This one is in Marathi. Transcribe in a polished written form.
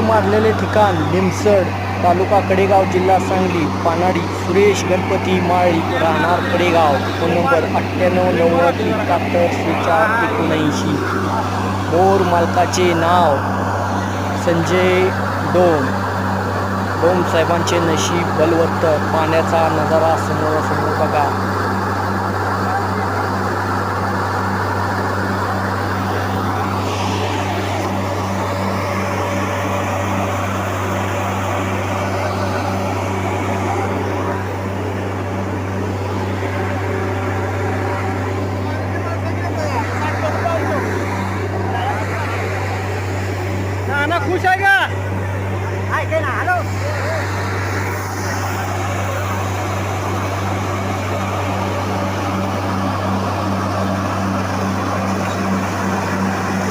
मारलेले ठिकाण लिमसड, तालुका कडेगाव, जिल्हा सांगली. पानाडी सुरेश गणपती माळी, राहणार कडेगाव. Phone number 9890717479. मोर मालकाचे नाव संजय डोम. डोम साहेबांचे नशीब बलवत्तर. पाण्याचा नजारा समोरासमोर बघा. नाना खुश आहे का? आहे ना, हॅलो.